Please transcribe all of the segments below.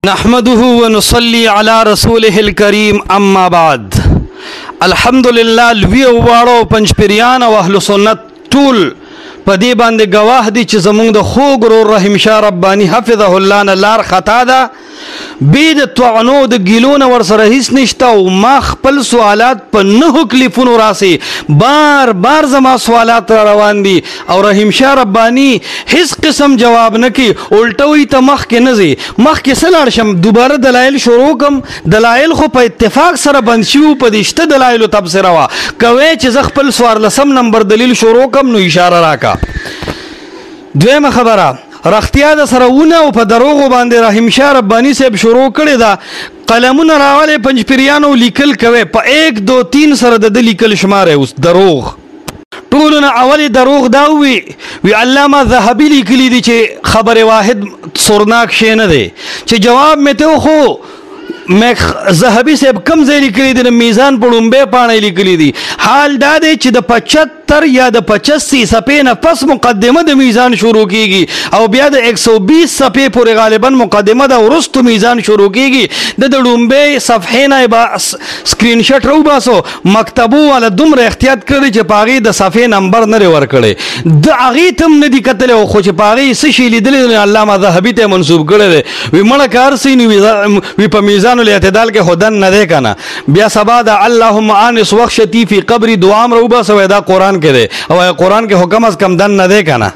नहमदुहु व नुसल्ली अला रसूलिहिल करीम अम्मा बाद। अल्हम्दुलिल्लाह लवी वाड़ो पंचपिरियान व अहल सुन्नत टूल पदी बांदे गवाह दी च जमुंग द खो गुरु रहीम शाह रब्बानी हफिज़हुल्लाह न लार खता दा बीद त्वनो द गिलोन वर सर हिस निश्ता मा खपल सवालात पर नहु क्लिफुन रासी बार बार जमा सवालात रवान दी और रहीम शाह रब्बानी हिस किस्म जवाब न की उल्टोई त मख के नजी मख के सलार शम दोबारा दलाइल शुरू कम दलाइल खो पे इत्तेफाक सर बंशिउ पदिश्त दलाइल तब से रवा कवे च जखपल सवार लसम नंबर दलील शुरू कम नु इशारा राका द्वेम खबरा रख्तिया द सरउना او په دروغ باندې رحیم شاه ربانی صاحب شروع کړی دا قلمونه راواله پنځپریانو لیکل کوي په 1 2 3 سره د لیکل شمار اوس دروغ ټولونه اول دروغ دا وی علامه ذهبی لیکلی دي چې خبر واحد سورناک شي نه دی چې جواب مې ته خو मैं ज़हबी से कम ज़े लिखली दी मीज़ान पड़ुम्बे पाने लिखली दी हाल दादे च द 75 या द 85 सफ़े न पस मुक़द्दिमा द मीज़ान शुरू कीगी और ब्याद 120 सफ़े पूरे गालिबन मुक़द्दिमा द उरुस्त मीज़ान शुरू कीगी द डुम्बे सफ़े ना बस स्क्रीनशॉट रो बासो मकतबू वाला दुम एहतियात करे च पागी द सफ़े नंबर न रे वर करे द आगी तुम ने दिक्कत ले खो च पागी सशीली दिल अल्लामा ज़हबी ते मंसूब करे वी मण कार सी वी प मीज़ान एतदाल के खुदन न दे का ना ब्या सबादा अल्लाहुम्मा आनिस वख्शती फी कब्री दुआम रूबा सवेदा कुरान के दे और कुरान के हुक्म अस कम दन न दे का ना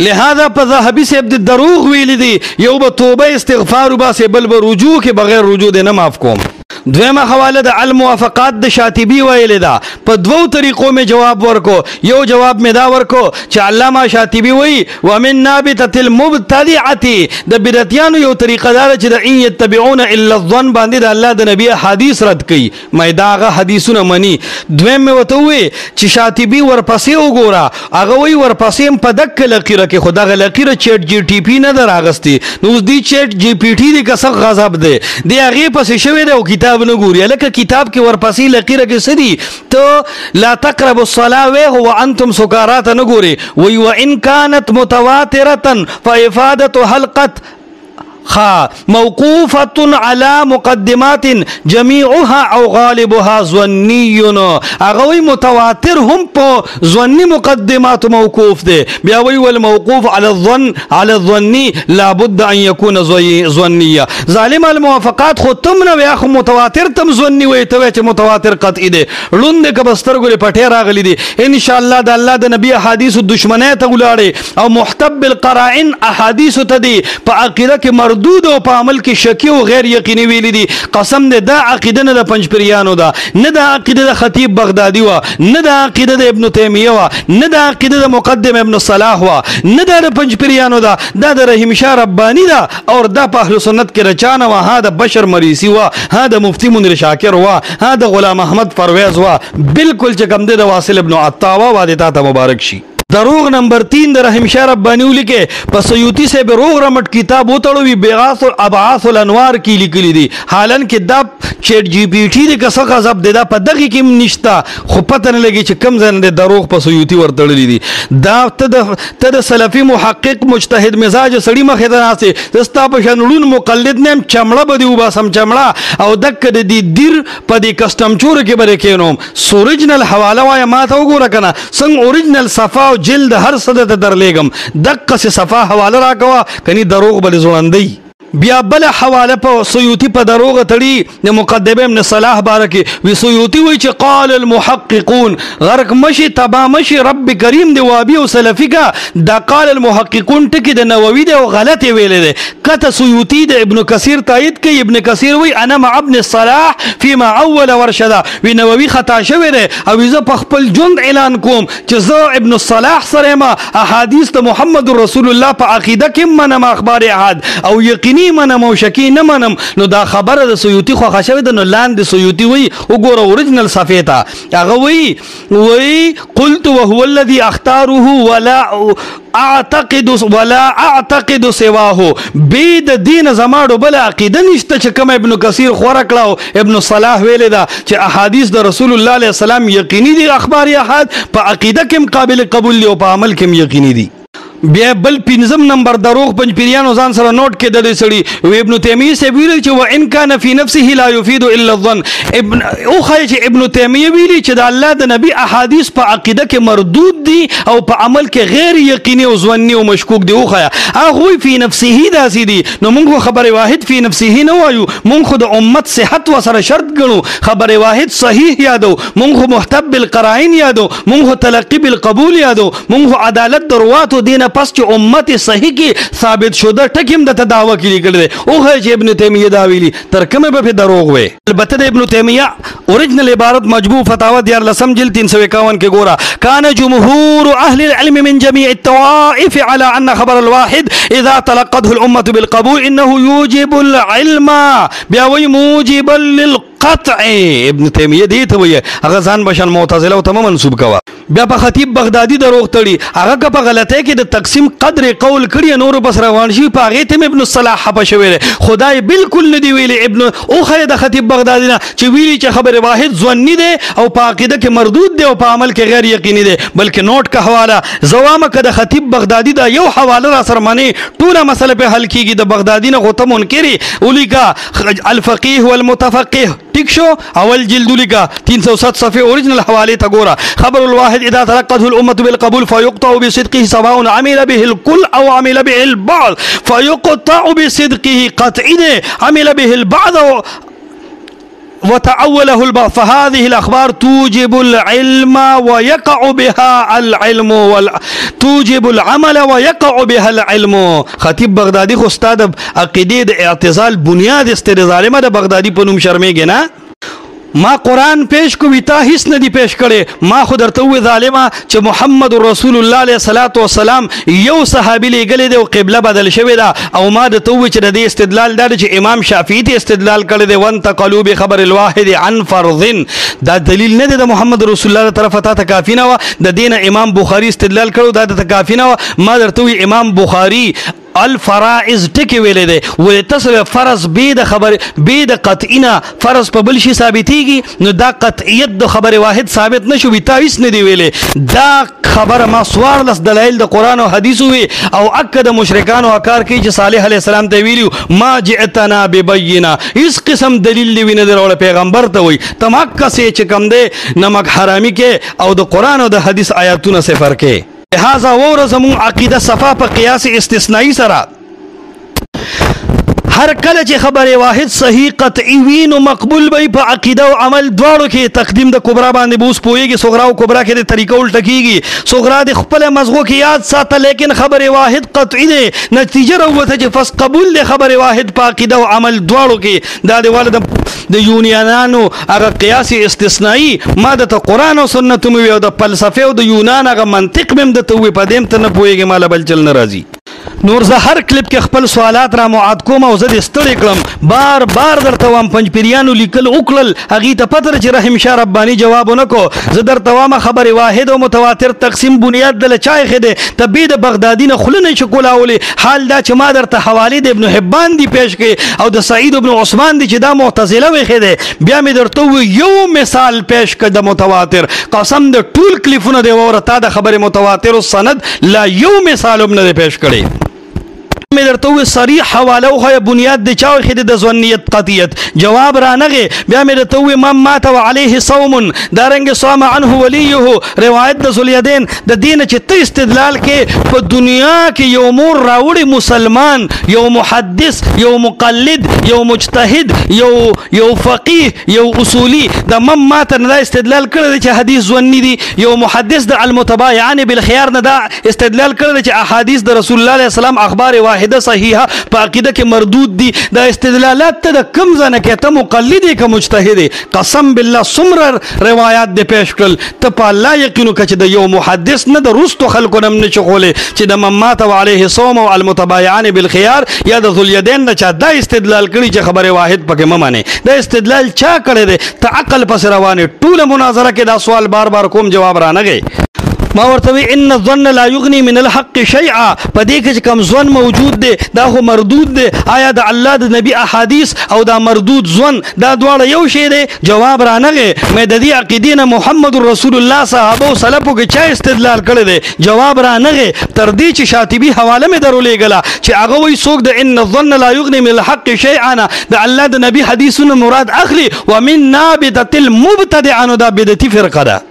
लिहाजा पर ज़हबी से अब्द दरूग वीली दी यो ब तौबा इस्तिग़फार बा से बल ब रुजू के बगैर रुजू देना माफ कोम द्वेमा हवाले द अल मुवाफ़क़ात द शातिबी वैले दा पर दो तरीक़ों में जवाब वर्को यो जवाब में दा वर्को च अल्लामा शातिबी वही व मिन नाबिततिल मुब्तदिअति द बिदतियान यो तरीक़ा दार च द इन यत्तबिऊन इल्ला ज़न्न बांदी द अल्लाह द नबी हदीस रद कई मैदागा हदीसुन मनी द्वेम में वतुए च शातिबी वर पसे ओगोरा आगा वही वर पसे पदक लकीर के खुदा लकीर चैट जीटीपी न दर आगस्ती नूस दी चैट जीपीटी दी कसक गजब दे दे आगे पसे शवे दे किताब न गोरी अलग किताब के वरपसी लकीर के सदी तो ला तक़रबु अस्सला व हुवा अंतुम सुकारा न गोरी वही व इन कानत मुतवातिरतन फ़इफ़ादतु हल्क़त खा मौकूफ़तुन अला मुक़द्दिमातिन जमीउहा औ गालिबुहा ज़न्नियुन अगवी मुतवातिर हम पो ज़न्नी मुक़द्दिमात मौकूफ़ दे ब्यावई वल मौकूफ़ अला ज़न्नी ला बुद्द अन यकून ज़न्निया ज़ालिम अल मुवाफ़क़ात खो तुम न व्याख मुतवातिर तुम ज़न्नी वे तवे च मुतवातिर क़तई दे लुंद के बस्तर गुले पठे रागली दे इंशाअल्लाह द अल्लाह द नबी अहादीस दुश्मने त उलाड़े और मुहतब बिल क़राइन अहादीस तदी प अक़ीदा के मरदूद और पामल की शकी और गैर यकीनी वेली दी कसम दे दा अक़ीदा न द पंचपिरियानो दा न दा अक़ीदा द खतीब बगदादी वा न दा अक़ीदा द इब्न तैमिया वा न दा अक़ीदा द मुक़द्दिम इब्न सलाह वा न दा पंचपिरियानो दा द रहीम शाह रब्बानी दा और दा अहल सुन्नत के रचाना वा हा द बशर मरीसी वा हा द मुफ्ती मुनीर शाकिर वा हा द गुलाम अहमद परवेज वा बिल्कुल चकम दे द वासिल इब्न अत्तावा वा देता था मुबारक शी दरूग नंबर 3 द रहीम शाह रब्बानी लिखे पसयूती से बेरोग रमट किताब उतड़वी बेगास और अबास अनवार की लिखली दी हालन के दब चैट जीपीटी दे कसा गजब देदा पदगी किम निश्ता खो पता न लगी च कम जन दे दरूग पसयूती वर तड़ली दी दा तद सलफी मुहक्किक मुजतहिद मिजाज सड़ी मखदना से दस्ता पशनुन मुकल्लिद ने चमड़ा बदी उबा सम चमड़ा और दक दी दिर पदी कस्टम चोर के बरे केनो ओरिजिनल हवाला वा मा था गो रखना संग ओरिजिनल सफा जिल्द हर सदत दर लेगम दक्क से सफा हवाला राकवा कनी दरोग बल जुलंदी बिया बल हवाला पर सयूती पर दरोग तड़ी ने मुक़द्दिम इब्न सलाह बारके वी सयूती हुई च क़ाल अल मुहक्किकून गरक मशी तबा मशी रब करीम दे वाबी और सलफी का दा क़ाल अल मुहक्किकून टिकी दे नववी दे गलत वेले दे कत सयूती दे इब्न कसीर तायद के इब्न कसीर हुई अना मा इब्न सलाह फीमा अव्वल वर्शदा वी नववी खता शवे दे अब इज पखपल जुंद ऐलान कोम च ज इब्न सलाह सरेमा अहादीस त मुहम्मद रसूलुल्लाह पर अकीदा किम मनम अखबार अहद और यकीनी मनम और शकी न मनम नो दा खबर द सयूती खो खशवे द नो लान द सयूती वही उगोरा ओरिजिनल सफेता अगर वही कुल्त व हुवा अल्लज़ी अख्तारुहु वला अअतक़िद सिवाहु बेद दीन जमाडो बला अक़ीदा निश्ता च कम इब्न कसीर खोरकलाओ इब्न सलाह वेले दा च अहादीस द रसूलुल्लाह अलैहि सलाम यकीनी दी अखबार अहद प अक़ीदा के काबिल कबूल ली और प अमल के यकीनी दी بیا بل پنځم نمبر دروغ پنځپیریانو ځان سره نوٹ کې د دې سړي ابن تیمیه سے ویلي چې وان کان فی نفسه لا یفید الا الظن ابن تیمیه ویلي چې د الله د نبی احادیث په عقیده کې مردود دي او په عمل کې غیر یقیني او ظنی او مشکوک دي. هغه فی نفسه داسې دي نو موږ خبر واحد فی نفسه نه وایو، موږ د امت صحت وسره شرط ګڼو، خبر واحد صحیح یادو، موږ محتب بالقرائن یادو، موږ تلقی بالقبول یادو، موږ عدالت دروات او دینه پس چې امت صحیح کې ثابت شوه ټکیم د دعوه کې لیکل دی او چې ابن تیمیه دا ویلي تر کومه به دروغ وي. البته د ابن تیمیه اوریجنل عبارت مجموع فتاوا 14 جلد 351 کې ګورا کان جمهور اهل العلم من جميع الطوائف على ان خبر الواحد اذا تلقته الامه بالقبول انه يوجب العلم بیا وی موجب للقطع. ابن تیمیه دی ته وی هغه ځان بشن معتزله او تمام منسوب کوا. بیا په خطیب بغدادي دروغ تړي هغه په غلطه کې د تقسیم قدر قول کړي نور بس روان شي په هغه ته ابن الصلاح حب شوی خدای بالکل نه دی ویلي ابن او خیر د خطیب بغدادي نه چې ویلي چې خبر واحد ظنی دی او په عقیده کې مردود دی او په عمل کې غیر یقیني دی بلکې نوٹ کا حواله زوامه که د خطیب بغدادي دا یو حواله را سره معنی ټوله مسله په حل کیږي د بغدادي نه غوته منکری اولیکا الفقيه والمتفقه ٹھیک شو اول جلد لیکا 307 صفحه اوریجنل حواله تا ګورا خبر الواحد اذا تلقته الامه بالقبول فيقطع بصدقه سواء عمل به الكل او عمل به البعض فيقطع بصدقه قطعا عمل به البعض وتعوله البعض فهذه الأخبار توجب العلم ويقع بها العلم توجب العمل ويقع بها العلم. خطیب بغدادي خو استاد عقیده اعتزال بنیاد استرزال ما د بغدادي په نوم شرمېږي نه ما قرآن پیش کو ویتا هیڅ نه دی پیش کړي ما خو درته وې ظالمه چې محمد رسول الله علیه الصلاۃ والسلام یو صحابي لګلې دی او قبله بدل شوې ده او ما درته وې چې د دې استدلال دا چې امام شافعي ته استدلال کړی دی وانتقلوا بخبر الواحد عن فرض دا دلیل نه دی د محمد رسول الله طرفه ته کافی نه و د دین امام بخاری استدلال کړو دا د کافی نه و ما درته وې امام بخاری الفرائض ټکی ویلې ده ولې تاسو فرض به د خبر به د قطعینا فرض په بل شي ثابتېږي نو دا قطعیت د خبر واحد ثابت نشو وی تاویس نه دی ویلې دا خبره ما سوار لس دلایل د قران او حدیث وی او اکد مشرکان او اکار کې چې صالح علیه السلام ته ویلو ما جئتنا ببینا اس قسم دلیل دی وینه درول پیغمبر ته وی تماک سے چې کم ده نمک حرامي کې او د قران او د حدیث آیاتونه سے فرق کې لہذا ورزمون عقیده صفا په قیاس استثنایی سره هر کله چې خبره واحد صحیح قطعی وي نو مقبول وي په عقیده او عمل دواړو کې تقدیم د کبرا باندې بوس پويږي صغرا او کبرا کې د طریقو الټ کیږي صغرا د خپل مزغو کې یاد ساته لیکن خبره واحد قطعی ده نتیجه وروته چې فس قبول د خبره واحد په عقیده او عمل دواړو کې دا د والد د یونانانو هغه قیاس استثنایی ما د قرآن او سنت مو او د فلسفه او د یونان هغه منطق مم د توې په دیم ته نه پويږي مال بل چل ناراضي نور زه هر کلیپ کې خپل سوالات را معاد کوم او زه دې ستړي کړم بار بار درته وام پنځپیریانو لیکل وکړل هغې ته پته چې رحیم شاه رباني جواب ونه کو زه درته وامه خبرې واحد او متواتر تقسیم بنیاد دله چا ایښی دی طبې د بغدادي نه خوله نه شي کولاولې حال دا چې ما درته حوالې د ابن حبان دي پیش کړي او د سعید ابن عثمان دي چې دا معتزله ویښی دی بیا مې درته ووی یو مثال پیش کړ د متواتر قسم د ټول کلیفونه دی ووره تا د خبرې متواتر السند لا یو مثال هم نه دی پیش کړی میں درته وی صریح حواله او بنیاد د چاو خید د ظنیت قطعیت جواب را نغه بیا میں درته وی من مات وعليه صوم دارنګ صوم عنه وليه روایت د ذواليدين د دین چې ته استدلال کې په دنیا کې یو مور راوړي مسلمان یو محدث یو مقلد یو مجتهد یو فقيه یو اصولی د من مات نه استدلال کړی چې حدیث ظنی دی یو محدث د المتبايعان بالخيار نه دا استدلال کړی چې احادیث د رسول الله صلی الله علیه وسلم اخبار واحده صحیحه په عقیده کې مردود دي دا استدلالات ته د کم ځنه کې ته مقلد که مجتهد قسم بالله څومره روایات د پیش کړل ته په الله یقینو که چې د یو محدث نه د رستو خلکو نه نشي کولی چې د من مات وعليه صوم او المتبايعان بالخيار یا د ذواليدين نه چا دا استدلال کړي چې خبره واحد پکې مه مانې دا استدلال چا کړی دی ته عقل پس روانې ټوله مناظره کې دا سوال بار بار کوم جواب را نغی ما ورته وی ان الظن لا یغنی من الحق شیئا، په دې کې کوم ځوان موجود دی دا خو مردود دی. آیا د الله د نبی احادیث او دا مردود ځوان دا دواړه یو شی دی؟ جواب رانغی. مې د دې عقیدې نه محمد رسول الله صحابه او سلفو کې چا استدلال کړی دی؟ جواب رانغی. تر دې چې شاطبی حواله مې درولېږله چې هغه وایي څوک د ان الظن لا یغنی من الحق شیئا د الله د نبی حدیثونه مراد اخلي. ومن نابته المبتدع دا بدعتي فرقه ده.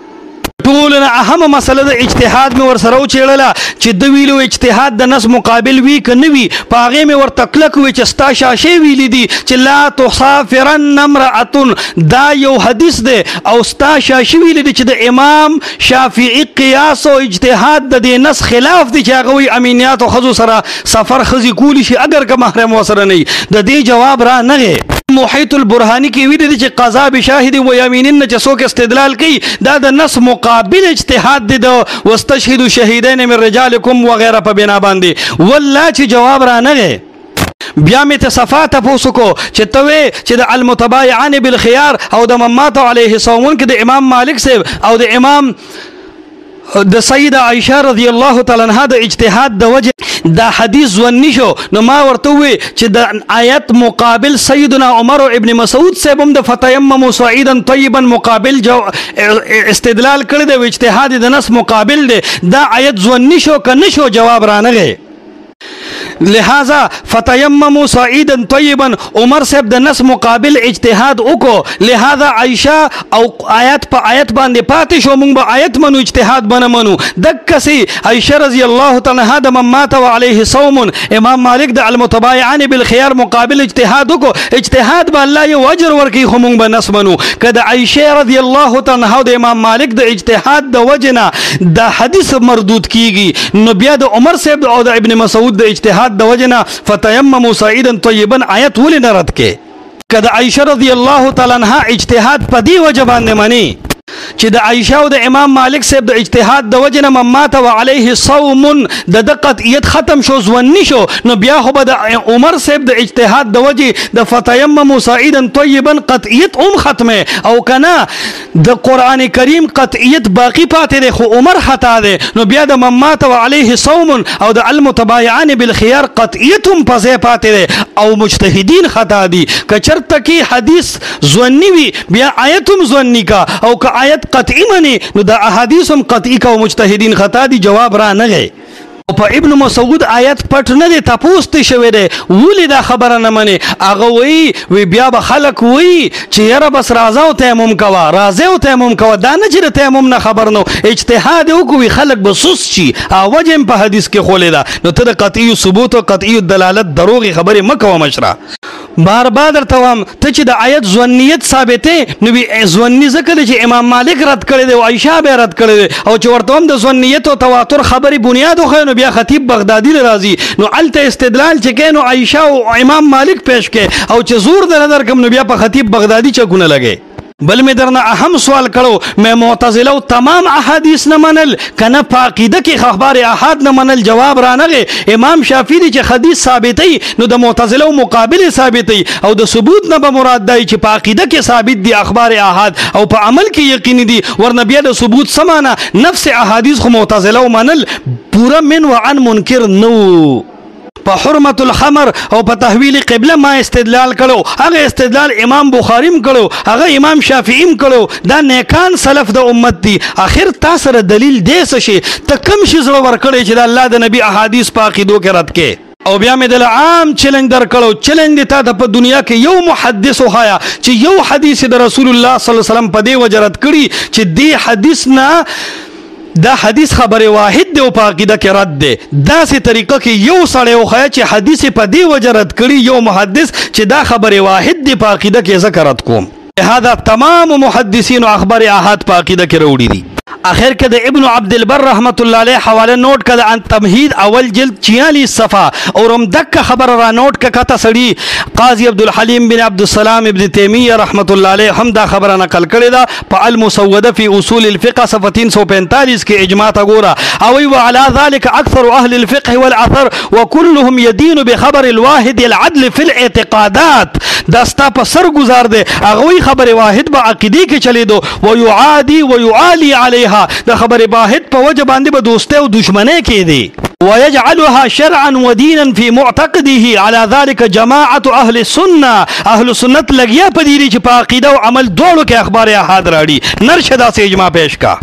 ټول نه اهمه مسله د اجتهاد مې ورسره وچېړله چې د ویلو اجتهاد د نص مقابل وي که نه وي. په هغې مې ورته کلک وي چې ستا شاشې ویلي دي چې لا تسافرن امرأة، دا یو حدیث دی او ستا شاشې ویلي دي چې د امام شافعي قیاس او اجتهاد د دې نص خلاف دي چې هغه وایي امینیات او ښځو سره سفر ښځې کولی شي اگر که محرم ورسره نه وي. د دې جواب را نغی. محیط البرهانی کې ویلي دي چې قضا بشاهد و یمینین نه چې څوک استدلال کوي دا د نص مقابل اجتهاد دی د واستشهدوا شهیدین من رجالکم وغیره په بنا باندې. والله چې جواب را نغی. بیا مې ته صفا تپوس وکړو چې ته وې چې د المتبایعان بالخيار او د من مات علیه صومون کې د امام مالک صاحب او د امام د سیده عائشه رضی الله تعالی عنها د اجتهاد د وجه دا حدیث ځونی شو. نو ما ورته وی چې د آیت مقابل سیدنا عمر ابن مسعود صاحب هم د فتیمموا صعیدا طیبا مقابل استدلال کړی دی، اجتهاد د نص مقابل دی. دا آیت ځونی شو که نه شو؟ جواب رانغی. لہذا فتیمموا صعیدا طیبا عمر صاحب د نص مقابل اجتهاد وکړو. لہذا عائشه او آیت په آیت باندې پاتې شو، موږ به آیت منو اجتهاد بنه منو. دکسې عائشه رضی الله تعالی عنها د من مات علیه صوم، امام مالک د المتبایعان بالخيار مقابل اجتهاد وکړو. اجتهاد به الله یو اجر ورکړي خو موږ به نص منو. که د عائشه رضی الله تعالی عنها د امام مالک د اجتهاد د وجنه د حدیث مردود کیږي نو بیا د عمر صاحب او د ابن مسعود د اجتهاد د وجنه فتیمموا صعیدا طیبا آیت ولې نه رد کې؟ که د عائشه رضی الله تعالی عنها اجتهاد په دې وجه باندې مني چې د عائشه او د امام مالک صاحب د اجتهاد د وجه نه من مات علیه صوم د قطعیت ختم شو، ځونی شو، نو بیا خو به د عمر صاحب د اجتهاد د وجه د فتیمموا صعیدا طیبا قطعیت هم ختمه. او کنه د قرآن کریم قطعیت باقی پاتې دی خو عمر خطا دی، نو بیا د من مات علیه صوم او د المتبایعان بالخيار قطعیت هم په ځای پاتې دی او مجتهدین خطا دي. که چرته کې حدیث ځونی وي بیا آیت هم ځونی کا، او که آیت قطعی منی نو د احادیث هم قطعی کا او مجتهدین خطا دي. جواب را نغی. په ابن مسعود آیت پټ نه دی، تپوس ته شوی دی ولې دا خبره نه مني؟ هغه وی بیا به خلک وی چې یاره بس راځه او تیمم کوه، راځه او تیمم کوه. دا نه چې د تیمم نه خبر نو اجتهاد وکړي خلک به سست شي. وجه هم په حدیث کې خولې ده. نو ته د قطعي ثبوت او قطعي دلالت دروغې خبرې مه کوه مشره. بار بار درته وایم ته چې د آیت ځونیت ثابتې نو ځونی ځکه دی چې امام مالک رد کړی دی او عایشه بیا رد کړی دی، او چې ورته هم د ځونیت او تواتر خبرې بنیاد وښیي نو بیا خطیب بغدادي راځي نو هلته استدلال چې کوي نو عایشه او امام مالک پیش کوي، او چې زور در نه درکړم نو بیا په خطیب بغدادي چکونه لګي. بل می درنه اهم سوال کړو، مې معتزله او تمام احادیث نه منل کنه په عقیده کې خبر احاد نه منل؟ جواب را نغی. امام شافعی چې حدیث ثابتې نو د معتزله او مقابل ثابتې او د ثبوت نه به مراد دی چې په عقیده کې ثابت دي اخبار احاد او په عمل کې یقیني دي، ورنه بیا د ثبوت سمانه نفس احادیث خو معتزله منل پورا من وعن منکر نو. په حرمت الخمر او په تحویل قبله ما استدلال کړو، هغه استدلال امام بخاری هم کړو، هغه امام شافعی هم کړو. دا نیکان سلف د امت دي. اخر تا سره دلیل دی څه شي؟ ته کوم شي زړه ورکړی چې د الله د نبی احادیث په عقیدو کې رد کې؟ او بیا مې د عام چیلنج درکړو، چیلنج تا د په دنیا کې یو محدث وخایا چې یو حدیث د رسول الله صلی الله علیه وسلم په دې وجه رد کړي چې دې حدیث نه دا حدیث خبر واحد دی او په عقیده کې رد دی. داسې طریقه کې یو سړی وخایا چې حدیث په دې وجه رد کړي یو محدث چې دا خبر واحد دی په عقیده کې زه رد کوم. لہذا تمام محدثین او اخبار احاد په عقیده کې راوړي دي. آخر کې د ابن عبد البر رحمت الله علیه حواله نوٹ کړه عن تمهید اول جلد 46 صفحه اور هم دک خبر را نوٹ کته سړي قاضی عبد الحلیم بن عبد السلام ابن تیمیه رحمت الله علیه هم دا خبره نقل کړې ده په المسوده فی اصول الفقه صفحه 345 کې اجماع تا ګوره او وعلى ذلك اكثر اهل الفقه والاثر وكلهم يدين بخبر الواحد العدل في الاعتقادات. داستا په سر گزار دی هغوی خبر واحد به عقیدی کې چلی دو ويعادي ويعالي عليها د خبر واحد په وجه باندې به دوسته او دشمنی کې دی ويجعلها شرعا ودينا في معتقده على ذلك جماعة اهل السنه اهل سنت لګیا په دې چې په عقیده او عمل دوړو کې اخبار احاد راړي نرشدا سے اجماع پیش کا